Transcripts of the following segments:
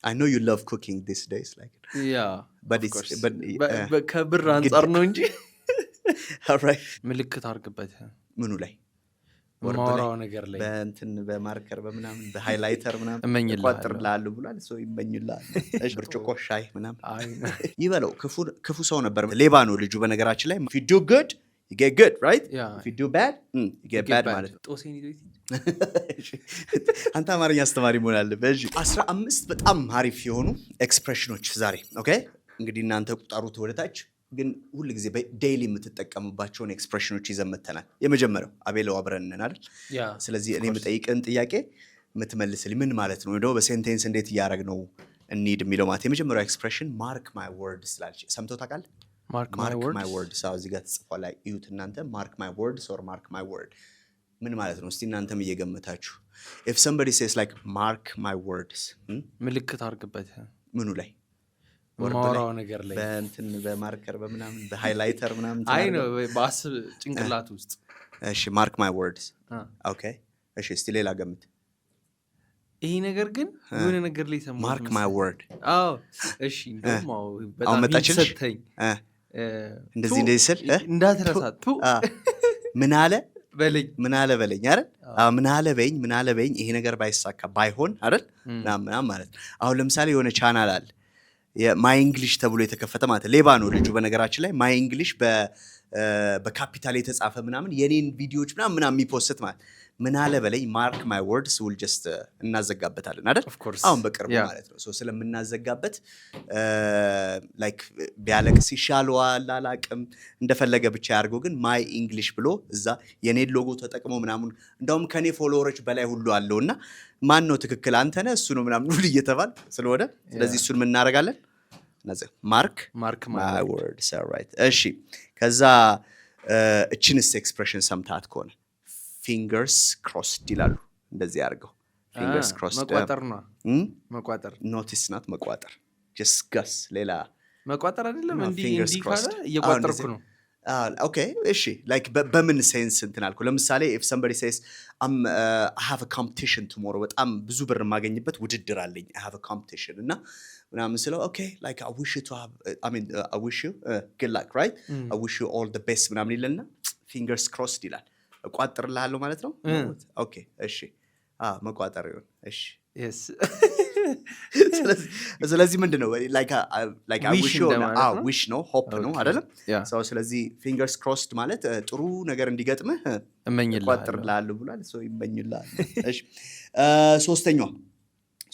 I know you love cooking these days, like. Yeah, but of it's course. but ከብር አንጻር ነው እንጂ all right. ምልክት አድርግበት ምኑ ላይ ማውራው ነገር ላይ በእንትን በማርከር በምናምን በሃይላይተር ምናምን እመኝልሃለሁ። ቋጥርልሃለሁ ብሏል። ሰው ይመኝልሃል። እሺ ብርጭቆ ሻይ ምናምን አይ ይበለው። ክፉ ሰው ነበር። ሌባ ነው ልጁ በነገራችን ላይ። if you do good you get good, right? Yeah. if you do bad you get bad ማለት ነው። ጦሴን ይዞ አንተ አማርኛ አስተማሪ መሆን አለብህ። እሺ 15 በጣም አሪፍ የሆኑ ኤክስፕሬሽኖች ዛሬ ኦኬ። እንግዲህ እናንተ ቁጠሩት ወደታች ግን ሁሉ ጊዜ ዴይሊ የምትጠቀሙባቸውን ኤክስፕሬሽኖች ይዘን መተናል። የመጀመሪያው አቤለው አብረን ነን አይደል? ስለዚህ እኔ የምጠይቅህን ጥያቄ የምትመልስልኝ ምን ማለት ነው እንደው በሴንቴንስ እንዴት እያደረግ ነው እንሂድ የሚለው ማለት የመጀመሪያው ኤክስፕሬሽን ማርክ ማይ ወርድስ ስላለች ሰምተው ታውቃለህ? ማርክ ማይ ወርድስ አዎ፣ እዚህ ጋር ተጽፏል ላይ እዩት እናንተ። ማርክ ማይ ወርድስ ኦር ማርክ ማይ ወርድ ምን ማለት ነው? እስቲ እናንተም እየገመታችሁ if somebody says like mark my words ምልክት አድርግበት ምኑ ላይ ማውራው ነገር ላይ በእንትን በማርከር በምናምን በሃይላይተር ምናምን አይ ነው ባስብ ጭንቅላት ውስጥ እሺ ማርክ ማይ ወርድስ ኦኬ። እሺ እስቲ ሌላ ገምት። ይሄ ነገር ግን የሆነ ነገር ላይ ሰማሁ ማርክ ማይ ወርድ አዎ እሺ እንደውም በጣም ይሰተኝ እንደዚህ ስል እንዳትረሳት ምን አለ በለኝ አይደል? ምን አለ በኝ ይሄ ነገር ባይሳካ ባይሆን አይደል ምናምን ማለት ነው። አሁን ለምሳሌ የሆነ ቻናል አለ የማይ እንግሊሽ ተብሎ የተከፈተ ማለት ሌባ ነው ልጁ በነገራችን ላይ። ማይ እንግሊሽ በካፒታል የተጻፈ ምናምን የኔን ቪዲዮዎች ምናምን የሚፖስት ማለት ምን አለ በለኝ ማርክ ማይ ወርድስ will just እናዘጋበታለን አይደል? አሁን በቅርቡ ማለት ነው። ሶ ስለምናዘጋበት ላይክ ቢያለቅስ ይሻለዋል አላቅም እንደፈለገ ብቻ ያርገው። ግን ማይ እንግሊሽ ብሎ እዛ የኔን ሎጎ ተጠቅሞ ምናምን እንደውም ከኔ ፎሎወሮች በላይ ሁሉ አለውና ማን ነው ትክክል አንተ ነህ እሱ ነው ምናምን ሁሉ እየተባለ ስለሆነ ስለዚህ እሱን ምን እናደርጋለን? ማርክ ማይ ወርድስ ራይት። እሺ ከዛ እቺንስ ኤክስፕሬሽን ሰምታት ከሆነ ፊንገርስ ክሮስድ ይላሉ። እንደዚህ አድርገው ፊንገርስ ክሮስድ መቋጠር ነው። መቋጠር ኖቲስ ናት መቋጠር just guess ሌላ መቋጠር አይደለም እንዲህ ካለ እየቋጠርኩ ነው። ኦኬ እሺ ላይክ በምን ሴንስ እንትን አልኩ። ለምሳሌ if somebody says I have a competition tomorrow በጣም ብዙ ብር የማገኝበት ውድድር አለኝ I have a competition እና ምናምን ስለው ኦኬ like I wish you to have I wish you good luck right I wish you all the best ምናምን ይልና fingers crossed ይላል። እቋጥርልሃለሁ ማለት ነው። ኦኬ እሺ መቋጠር ይሁን እሺ yes ስለዚህ ምንድነው like I wish you wish ነው hope ነው አይደለም? so ስለዚህ fingers crossed ማለት ጥሩ ነገር እንዲገጥምህ እቋጥርልሃለሁ ብሏል። so ይመኝልሃል። እሺ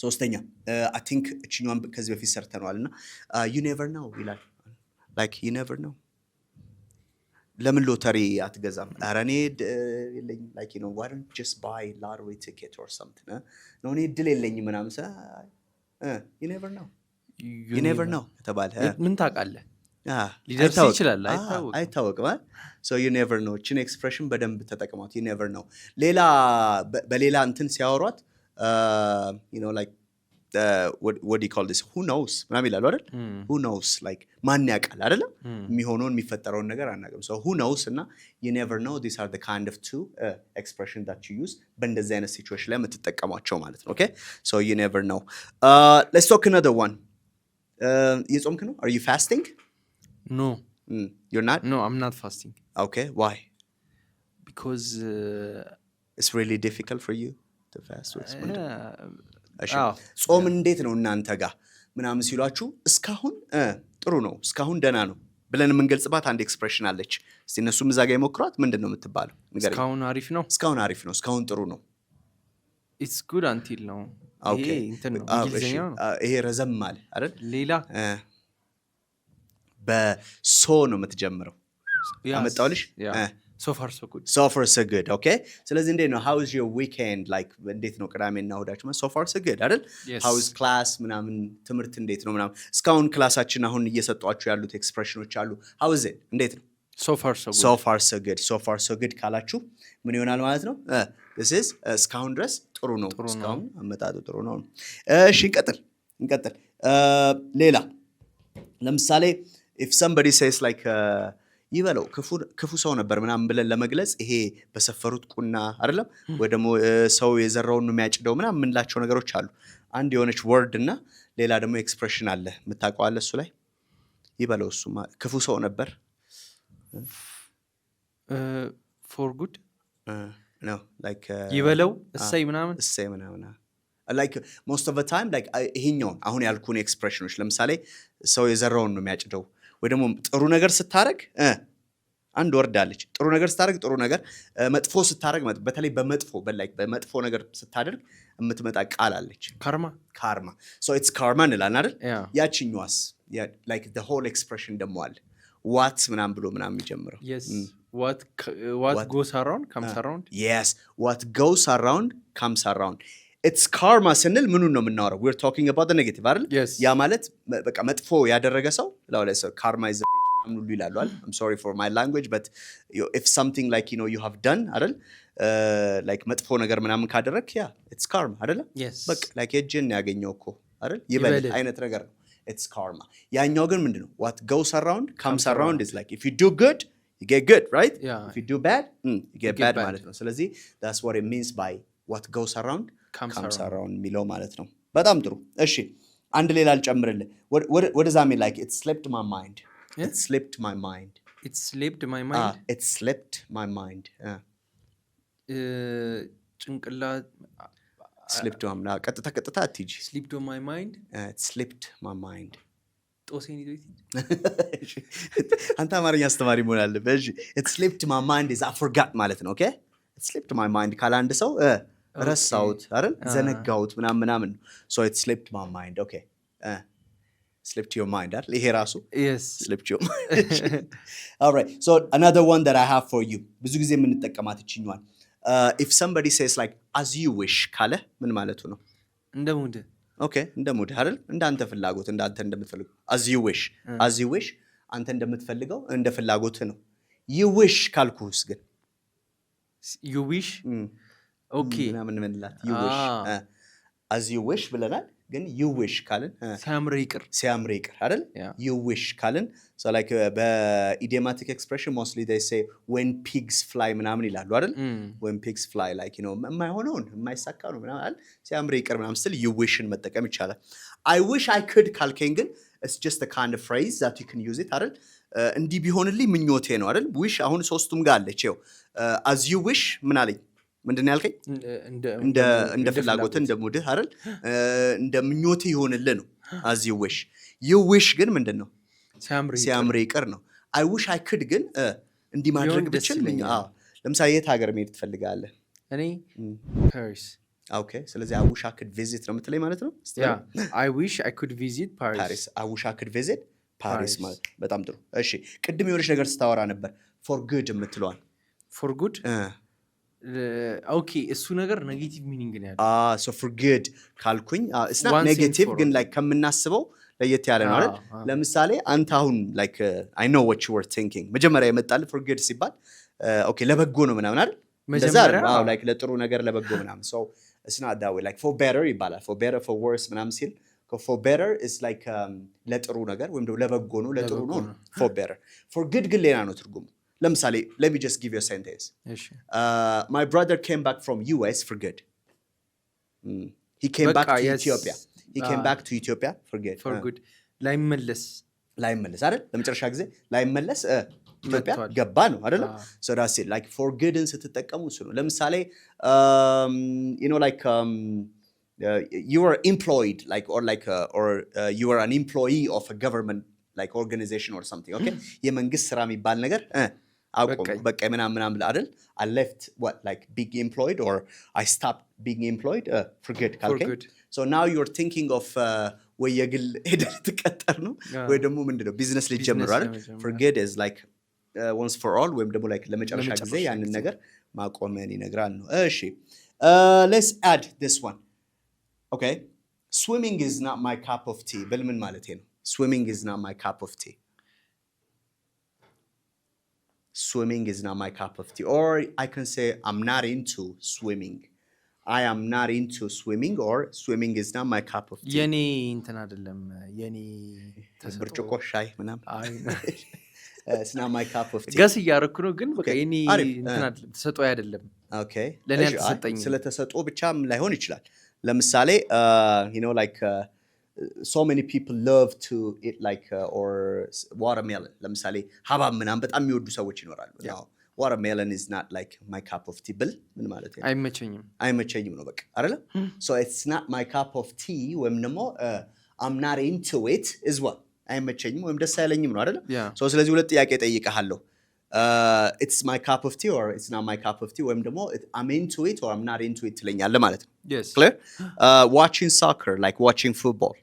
ሶስተኛ I think እቺኛውን ከዚህ በፊት ሰርተናልና you never know ይላል። like you never know ለምን ሎተሪ አትገዛም? ኧረ እኔ የለኝም like you know why don't you just buy lottery ticket or something ነው እኔ እድል የለኝም ምናምን you never know ተባለ። ምን ታውቃለህ? ሊደርስ ይችላል አይታወቅም። so you never know እቺን ኤክስፕሬሽን በደንብ ተጠቅሟት you never know። ሌላ በሌላ እንትን ሲያወሯት you know like what do you call this who knows ምናምን ይላሉ አይደል? who knows like ማን ያውቃል አይደለም? የሚሆነውን የሚፈጠረውን ነገር አናውቅም። so who knows እና you never know these are the kind of two expression that you use በእንደዚህ አይነት ሲቹዌሽን ላይ የምትጠቀሟቸው ማለት ነው። okay so you never know let's talk another one እየጾምክ ነው? are you fasting? no you're not? no I'm not fasting. okay why? because it's really difficult for you to fast ጾም እንዴት ነው እናንተ ጋር ምናምን ሲሏችሁ እስካሁን ጥሩ ነው እስካሁን ደህና ነው ብለን የምንገልጽባት አንድ ኤክስፕሬሽን አለች። እስቲ እነሱም እዛ ጋር ይሞክሯት። ምንድን ነው የምትባለው? እስካሁን አሪፍ ነው እስካሁን ጥሩ ነው it's good until ነው። ይሄ እንትን ነው እንግሊዝኛ ነው። ይሄ ረዘም ማለት አይደል? ሌላ በሶ ነው የምትጀምረው። አመጣውልሽ so far so good okay ስለዚህ እንዴት ነው how is your weekend like እንዴት ነው ቅዳሜና እሁዳችሁ? so far so good አይደል? how is class ምናምን ትምህርት እንዴት ነው ምናምን። እስካሁን ክላሳችን አሁን እየሰጧችሁ ያሉት ኤክስፕሬሽኖች አሉ how is it እንዴት ነው? so far so good ካላችሁ ምን ይሆናል ማለት ነው? this is እስካሁን ድረስ ጥሩ ነው እስካሁን አመጣጡ ጥሩ ነው። እሺ እንቀጥል ሌላ ለምሳሌ if somebody says like ይበለው ክፉ ሰው ነበር ምናምን ብለን ለመግለጽ ይሄ በሰፈሩት ቁና አይደለም ወይ ደግሞ ሰው የዘራውን ነው የሚያጭደው ምናምን የምንላቸው ነገሮች አሉ። አንድ የሆነች ወርድ እና ሌላ ደግሞ ኤክስፕሬሽን አለ የምታውቀው አለ እሱ ላይ ይበለው እሱ ክፉ ሰው ነበር for good no like ይበለው እሰይ ምናምን like most of the time like ይሄኛው አሁን ያልኩን ኤክስፕሬሽኖች ለምሳሌ ሰው የዘራውን ነው የሚያጭደው ወይ ደግሞ ጥሩ ነገር ስታረግ አንድ ወርዳለች ጥሩ ነገር ስታረግ ጥሩ ነገር መጥፎ ስታረግ በተለይ በመጥፎ ነገር ስታደርግ የምትመጣ ቃል አለች karma so it's karma እንላለን አይደል ያቺኛዋስ like the whole expression ደግሞ አለ what ምናምን ብሎ ምናምን የሚጀምረው yes what goes around comes around yes what goes around comes around it's karma ስንል ምኑን ነው የምናወራው we're talking about the negative አይደል ያ ማለት በቃ መጥፎ ያደረገ ሰው ለሰው karma is ሁሉ ይላሉ አይደል I'm sorry for my language but if something like you have done አይደል like መጥፎ ነገር ምናምን ካደረክ it's karma አይደል በቃ like እጅን ያገኘው እኮ አይደል ይበል አይነት ነገር ነው it's karma ያኛው ግን ምንድነው what goes around comes around is like if you do good you get good right if you do bad you get bad ማለት ነው ስለዚህ that's what it means by what goes around comes around ሚለው ማለት ነው በጣም ጥሩ እሺ አንድ ሌላ አልጨምርልህ what does that mean like it slipped my mind it slipped my mind it slipped my mind it slipped my mind ጭንቅላት slipped on ቀጥታ አትጂ slipped on my mind it slipped my mind ጦሴን ይዞ አንተ አማርኛ አስተማሪ መሆን አለበት it slipped my mind is I forgot ማለት ነው okay it slipped my mind ካለ አንድ ሰው ረሳውት አይደል ዘነጋውት ምናምን so it slipped my mind okay slipped your mind አይደል ይሄ ራሱ yes slipped your mind all right so another one that I have for you ብዙ ጊዜ የምንጠቀማት እቺኛዋን if somebody says like as you wish ካለ ምን ማለቱ ነው እንደ ሙድ okay እንደ ሙድ አይደል እንዳንተ ፍላጎት እንዳንተ እንደምትፈልገው as you wish አንተ እንደምትፈልገው እንደ ፍላጎት ነው you wish ካልኩስ ግን you wish okay ምን ምንላት you wish as you wish ብለናል ግን you wish ካልን ሲያምር ይቅር አይደል you wish ካልን so like በidiomatic expression mostly they say when pigs fly ምናምን ይላሉ አይደል when pigs fly like የማይሆነውን የማይሳካ ነው ምናምን አይደል ሲያምር ይቅር ምናምን ስል you wishን መጠቀም ይቻላል I wish I could ካልከኝ ግን it's just a kind of phrase that you can use it አይደል እንዲህ ቢሆንልኝ ምኞቴ ነው አይደል wish አሁን ሶስቱም ጋር አለች ይኸው as you wish ምን አለኝ ምንድነው ያልከኝ እንደ ፍላጎት እንደ ሙድህ አይደል እንደ ምኞት ይሆንልህ ነው as you wish ግን ምንድነው ሲያምር ይቅር ነው I wish I could ግን እንዲህ ማድረግ ብችል ለምሳሌ የት ሀገር መሄድ ትፈልጋለህ እኔ Paris okay ስለዚህ I wish I could visit ነው የምትለኝ ማለት ነው I wish I could visit Paris I wish I could visit Paris ማለት በጣም ጥሩ እሺ ቅድም የሆነች ነገር ስታወራ ነበር for good የምትለዋል for good ኦኬ እሱ ነገር ኔጌቲቭ ሚኒንግ ነው ያለው so for good ካልኩኝ it's not negative ግን like ከምናስበው ለየት ያለ ነው አይደል ለምሳሌ አንተ አሁን like I know what you were thinking መጀመሪያ የመጣል for good ሲባል okay ለበጎ ነው ምናምን አይደል መጀመሪያ like ለጥሩ ነገር ለበጎ ምናምን so it's not that way like for better ይባላል for better for worse ምናምን ሲል for better is like ለጥሩ ነገር ወይም ደግሞ ለበጎ ነው ለጥሩ ነው for better for good ግን ሌላ ነው ትርጉሙ ለምሳሌ let me just give you a sentence my brother came back from US for good he came back to Ethiopia he came back to Ethiopia for good ላይመለስ አይደል ለመጨረሻ ጊዜ ላይመለስ ኢትዮጵያ ገባ ነው አይደል so that's it like for good ስትጠቀሙ እሱ ነው ለምሳሌ like you are employed like or you are an employee of a government like organization or something okay የመንግስት ስራ የሚባል ነገር አቆም በቃ ምናምን አይደል I left what like being employed or I stopped being employed for good okay so now you're thinking of ወይ የግል ሄደህ ተቀጠር ነው ወይ ደግሞ ምንድነው ቢዝነስ ሊጀምር አይደል for good is like once for all ወይም ደግሞ like ለመጨረሻ ጊዜ ያንን ነገር ማቆምን ይነግራል ነው እሺ let's add this one okay swimming is not my cup of tea ብል ምን ማለት ነው swimming is not my cup of tea swimming is not my cup of tea or I can say I'm not into swimming I am not into swimming or swimming is not my cup of tea የኔ እንትን አይደለም የኔ ብርጭቆ ሻይ ምናምን it's not my cup of tea ጋስ ያረኩ ነው ግን በቃ የኔ እንትን አይደለም ተሰጥኦ አይደለም okay ለኔ ተሰጠኝ ስለ ተሰጥኦ ብቻም ላይሆን ይችላል ለምሳሌ like so many people love to eat like or watermelon ለምሳሌ ሀባብ ምናምን በጣም የሚወዱ ሰዎች ይኖራሉ now watermelon is not like my cup of tea ብል ምን ማለት ነው አይመቸኝም ነው በቃ አይደለ so it's not my cup of tea ወይም ደግሞ I'm not into it is what አይመቸኝም ወይም ደስ አይለኝም ነው አይደለ so ስለዚህ ሁለት ጥያቄ ጠይቀሃለሁ it's my cup of tea or it's not my cup of tea ወይም ደግሞ I'm into it or I'm not into it ትለኛለህ ማለት ነው yes clear watching soccer like watching football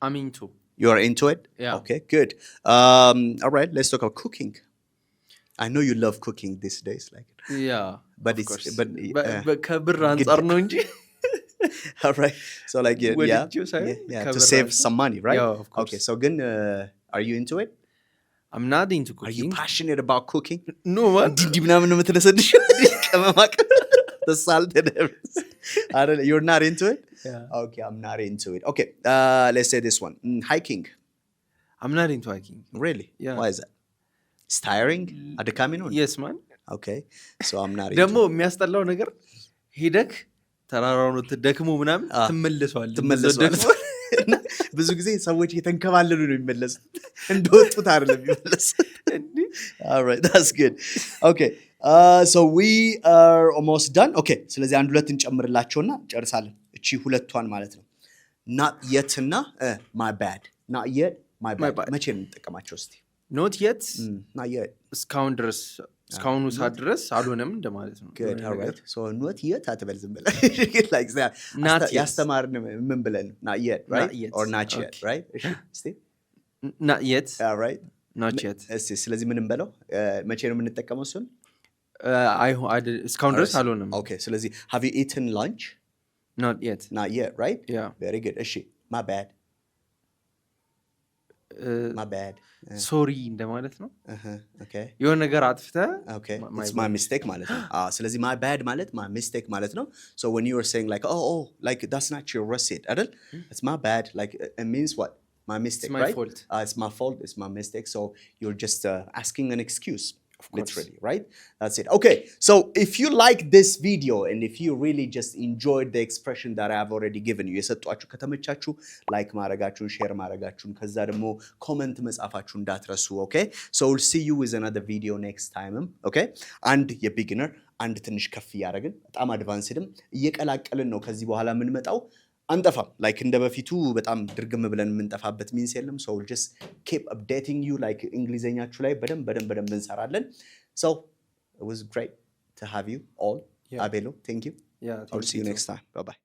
I'm into you're into it yeah okay good all right let's talk about cooking I know you love cooking these days like yeah but it's course. but ከብር አንፃር ነው እንጂ all right so like yeah to save some money right yeah, of course. okay so then are you into it I'm not into cooking are you passionate about cooking no what እንዲህ ምናምን ነው የምትነሰድሽ ከመማቅ the salt and everything I don't know you're not into it yeah okay I'm not into it okay let's say this one hiking I'm not into hiking really yeah why is that it's tiring አድካሚ ነው yes man okay so I'm not into ደግሞ የሚያስጠላው ነገር ሄደክ ተራራውን ደክሞ ምናምን ትመለሳለህ ብዙ ጊዜ ሰዎች እየተንከባለሉ ነው የሚመለሱት እንደወጡት አይደለም የሚመለሱት all right that's good okay so we are almost done okay ስለዚህ አንድ ሁለት እንጨምርላቸውና ጨርሳለን እቺ ሁለቷን ማለት ነው not yet እና my bad not yet my bad መቼ ነው እንጠቀማቸው እስቲ not yet not yet እስካሁን ድረስ እስካሁኑ ሰዓት ድረስ አልሆነም እንደማለት ነው good all right so not yet አትበል ዝም ብለህ like that ያስተማርን ምን ብለን not yet right not yet. or not yet okay. right እሺ እስቲ not yet all right not yet እስቲ ስለዚህ ምን እንበለው መቼ ነው የምንጠቀመው እሱን እስካሁን ድረስ አልሆነም okay ስለዚህ have you eaten lunch not yet right yeah very good እሺ my bad my bad ሶሪ እንደማለት ነው okay የሆነ ነገር አጥፍተህ okay it's my mistake ማለት ነው ስለዚህ my bad ማለት my mistake ማለት ነው so when you are saying like oh like that's not your receipt አይደል it's my bad like it means what my mistake it's my right fault. It's my fault it's my mistake so you're just asking an excuse of course. Literally right that's it okay so if you like this video and if you really just enjoyed the expression that I have already given you የሰጧችሁ ከተመቻችሁ ላይክ ማድረጋችሁን ሼር ማድረጋችሁን ከዛ ደግሞ ኮሜንት መጻፋችሁን እንዳትረሱ okay so we'll see you with another video next time okay አንድ የቢጊነር አንድ ትንሽ ከፍ ያደረግን በጣም አድቫንስድም እየቀላቀልን ነው ከዚህ በኋላ ምን መጣው አንጠፋም like እንደ በፊቱ በጣም ድርግም ብለን የምንጠፋበት ሚንስ የለም so we'll just keep updating you like እንግሊዘኛችሁ ላይ በደንብ እንሰራለን so it was great to have you all Abelo thank you yeah I'll see you next time bye bye